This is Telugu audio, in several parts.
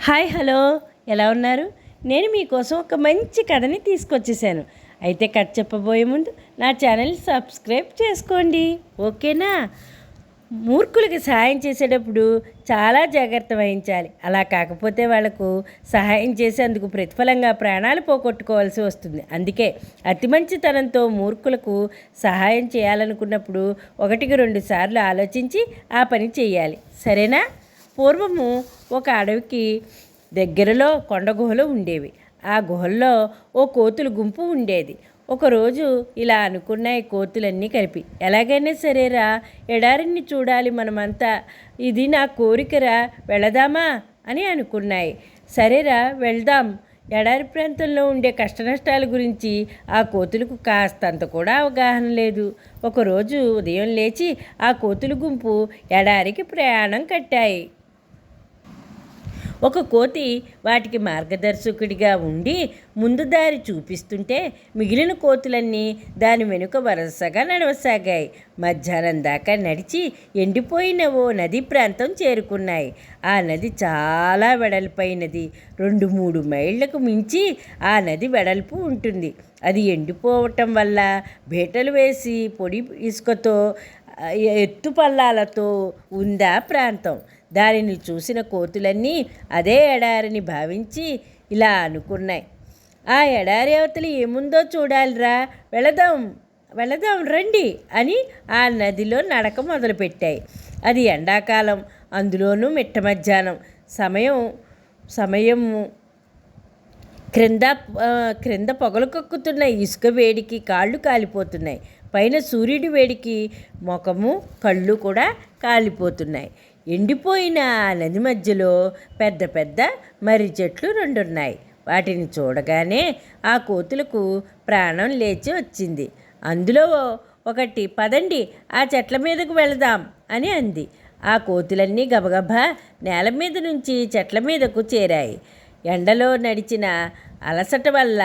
హాయ్ హలో, ఎలా ఉన్నారు? నేను మీకోసం ఒక మంచి కథని తీసుకొచ్చేసాను. అయితే కథ చెప్పబోయే ముందు నా ఛానల్ సబ్స్క్రైబ్ చేసుకోండి, ఓకేనా? మూర్ఖులకి సహాయం చేసేటప్పుడు చాలా జాగ్రత్త వహించాలి. అలా కాకపోతే వాళ్ళకు సహాయం చేసేందుకు ప్రతిఫలంగా ప్రాణాలు పోగొట్టుకోవాల్సి వస్తుంది. అందుకే అతి మంచితనంతో మూర్ఖులకు సహాయం చేయాలనుకున్నప్పుడు 1-2 సార్లు ఆలోచించి ఆ పని చేయాలి, సరేనా? పూర్వము ఒక అడవికి దగ్గరలో కొండ గుహలు ఉండేవి. ఆ గుహల్లో ఓ కోతుల గుంపు ఉండేది. ఒకరోజు ఇలా అనుకున్నాయి కోతులన్నీ కలిపి, ఎలాగైనా సరేరా, ఎడారిని చూడాలి మనమంతా, ఇది నా కోరికరా, వెళదామా అని అనుకున్నాయి. సరేరా వెళ్దాం. ఎడారి ప్రాంతంలో ఉండే కష్టనష్టాల గురించి ఆ కోతులకు కాస్తంత కూడా అవగాహన లేదు. ఒకరోజు ఉదయం లేచి ఆ కోతుల గుంపు ఎడారికి ప్రయాణం కట్టాయి. ఒక కోతి వాటికి మార్గదర్శకుడిగా ఉండి ముందు దారి చూపిస్తుంటే మిగిలిన కోతులన్నీ దాని వెనుక వరుసగా నడవసాగాయి. మధ్యాహ్నం దాకా నడిచి ఎండిపోయిన ఓ నది ప్రాంతం చేరుకున్నాయి. ఆ నది చాలా వెడల్పైనది. 2-3 మైళ్ళకు మించి ఆ నది వెడల్పు ఉంటుంది. అది ఎండిపోవటం వల్ల బీటలు వేసి పొడి ఇసుకతో ఎత్తుపల్లాలతో ఉందా ప్రాంతం. దానిని చూసిన కోతులన్నీ అదే ఎడారిని భావించి ఇలా అనుకున్నాయి, ఆ ఎడారి అవతలి ఏముందో చూడాలిరా, వెళదాం రండి అని ఆ నదిలో నడక మొదలుపెట్టాయి. అది ఎండాకాలం, అందులోనూ మిట్ట మధ్యాహ్నం సమయము క్రింద పొగలు కక్కుతున్న ఇసుక వేడికి కాళ్ళు కాలిపోతున్నాయి. పైన సూర్యుడి వేడికి ముఖము కళ్ళు కూడా కాలిపోతున్నాయి. ఎండిపోయిన ఆ నది మధ్యలో పెద్ద పెద్ద మర్రి చెట్లు 2 ఉన్నాయి. వాటిని చూడగానే ఆ కోతులకు ప్రాణం లేచి వచ్చింది. అందులో ఒకటి, పదండి ఆ చెట్ల మీదకు వెళదాం అని అంది. ఆ కోతులన్నీ గబగబా నేల మీద నుంచి చెట్ల మీదకు చేరాయి. ఎండలో నడిచిన అలసట వల్ల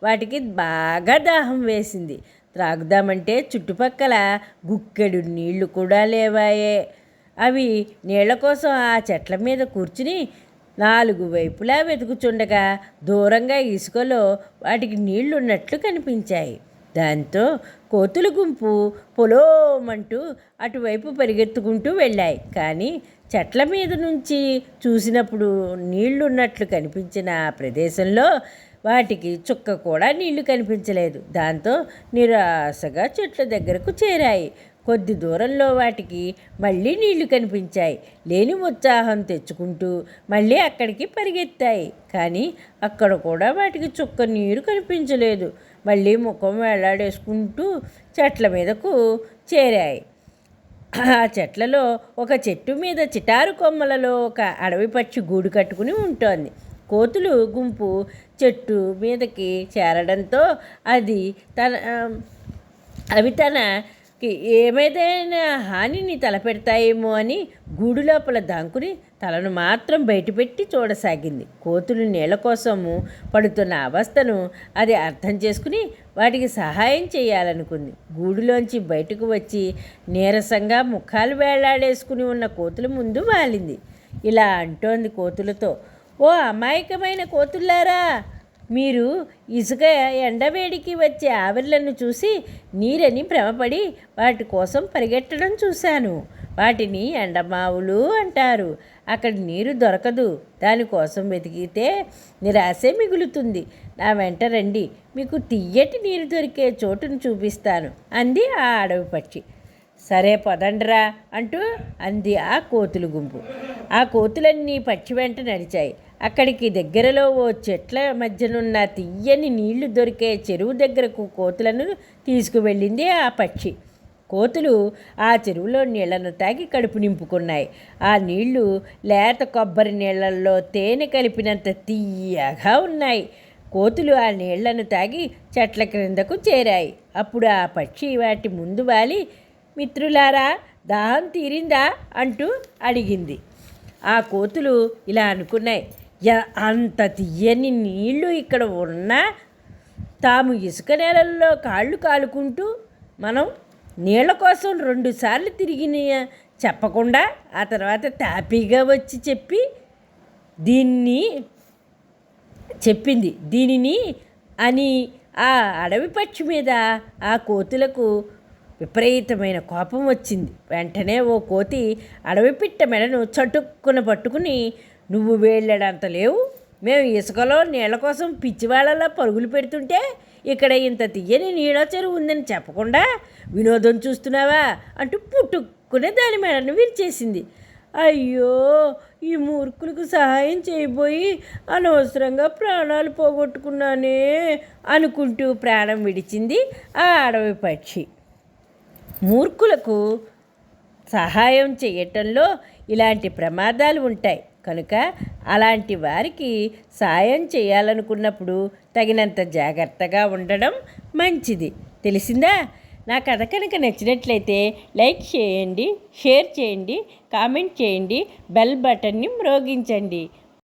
వాటికి బాగా దాహం వేసింది. త్రాగుదామంటే చుట్టుపక్కల గుక్కెడు నీళ్లు కూడా లేవాయే. అవి నీళ్ల కోసం ఆ చెట్ల మీద కూర్చుని 4 వైపులా వెతుకుచుండగా దూరంగా ఇసుకలో వాటికి నీళ్లున్నట్లు కనిపించాయి. దాంతో కోతుల గుంపు పొలోమంటూ అటువైపు పరిగెత్తుకుంటూ వెళ్ళాయి. కానీ చెట్ల మీద నుంచి చూసినప్పుడు నీళ్లున్నట్లు కనిపించిన ఆ ప్రదేశంలో వాటికి చుక్క కూడా నీళ్లు కనిపించలేదు. దాంతో నిరాశగా చెట్ల దగ్గరకు చేరాయి. కొద్ది దూరంలో వాటికి మళ్ళీ నీళ్లు కనిపించాయి. లేని ఉత్సాహం తెచ్చుకుంటూ మళ్ళీ అక్కడికి పరిగెత్తాయి. కానీ అక్కడ కూడా వాటికి చుక్క నీరు కనిపించలేదు. మళ్ళీ ముఖం వేలాడేసుకుంటూ చెట్ల మీదకు చేరాయి. ఆ చెట్లలో ఒక చెట్టు మీద చిటారు కొమ్మలలో ఒక అడవి పక్షి గూడు కట్టుకుని ఉంటోంది. కోతులు గుంపు చెట్టు మీదకి చేరడంతో అవి తనకి ఏమైనా హానిని తలపెడతాయేమో అని గూడు లోపల దాంకుని తలను మాత్రం బయటపెట్టి చూడసాగింది. కోతులు నీళ్ల కోసము పడుతున్న అవస్థను అది అర్థం చేసుకుని వాటికి సహాయం చేయాలనుకుంది. గూడులోంచి బయటకు వచ్చి నీరసంగా ముఖాలు వేలాడేసుకుని ఉన్న కోతుల ముందు వాలింది. ఇలా అంటోంది కోతులతో, ఓ అమాయకమైన కోతుల్లారా, మీరు ఇసుక ఎండవేడికి వచ్చే ఆవిర్లను చూసి నీరని భ్రమపడి వాటి కోసం పరిగెట్టడం చూశాను. వాటిని ఎండమావులు అంటారు. అక్కడ నీరు దొరకదు. దానికోసం వెతికితే నిరాశే మిగులుతుంది. నా వెంట రండి, మీకు తియ్యటి నీరు దొరికే చోటును చూపిస్తాను అంది ఆ అడవి పక్షి. సరే పదండ్రా అంటూ అంది ఆ కోతుల గుంపు. ఆ కోతులన్నీ పక్షి వెంట నడిచాయి. అక్కడికి దగ్గరలో ఓ చెట్ల మధ్యనున్న తియ్యని నీళ్లు దొరికే చెరువు దగ్గరకు కోతులను తీసుకువెళ్ళింది ఆ పక్షి. కోతులు ఆ చెరువులో నీళ్లను తాగి కడుపు నింపుకున్నాయి. ఆ నీళ్లు లేత కొబ్బరి నీళ్లలో తేనె కలిపినంత తీయగా ఉన్నాయి. కోతులు ఆ నీళ్లను తాగి చెట్ల క్రిందకు చేరాయి. అప్పుడు ఆ పక్షి వాటి ముందు వాలి, మిత్రులారా, దాహం తీరిందా అంటూ అడిగింది. ఆ కోతులు ఇలా అనుకున్నాయి, అంత తీయని నీళ్లు ఇక్కడ ఉన్నా తాము ఇసుక నేలల్లో కాళ్ళు కాలుకుంటూ మనం నీళ్ల కోసం 2 సార్లు తిరిగిన చెప్పకుండా ఆ తర్వాత తాపీగా వచ్చి చెప్పి దీన్ని చెప్పింది. దీనిని అని ఆ అడవి పక్షి మీద ఆ కోతులకు విపరీతమైన కోపం వచ్చింది. వెంటనే ఓ కోతి అడవి పిట్ట మెడను చటుక్కున పట్టుకుని, నువ్వు వేళ్ళడంత లేవు, మేము ఇసుకలో నీళ్ళ కోసం పిచ్చివాళ్ళలా పరుగులు పెడుతుంటే ఇక్కడ ఇంత తీయని నీళ్ళ చెరువు ఉందని చెప్పకుండా వినోదం చూస్తున్నావా అంటూ పుట్టుకునే దాని మెడను విరిచేసింది. అయ్యో, ఈ మూర్ఖులకు సహాయం చేయబోయి అనవసరంగా ప్రాణాలు పోగొట్టుకున్నానే అనుకుంటూ ప్రాణం విడిచింది ఆ అడవి పక్షి. మూర్ఖులకు సహాయం చేయటంలో ఇలాంటి ప్రమాదాలు ఉంటాయి కనుక అలాంటి వారికి సాయం చేయాలనుకున్నప్పుడు తగినంత జాగ్రత్తగా ఉండడం మంచిది. తెలిసిందా? నా కథ కనుక నచ్చినట్లయితే లైక్ చేయండి, షేర్ చేయండి, కామెంట్ చేయండి, బెల్ బటన్ని మ్రోగించండి.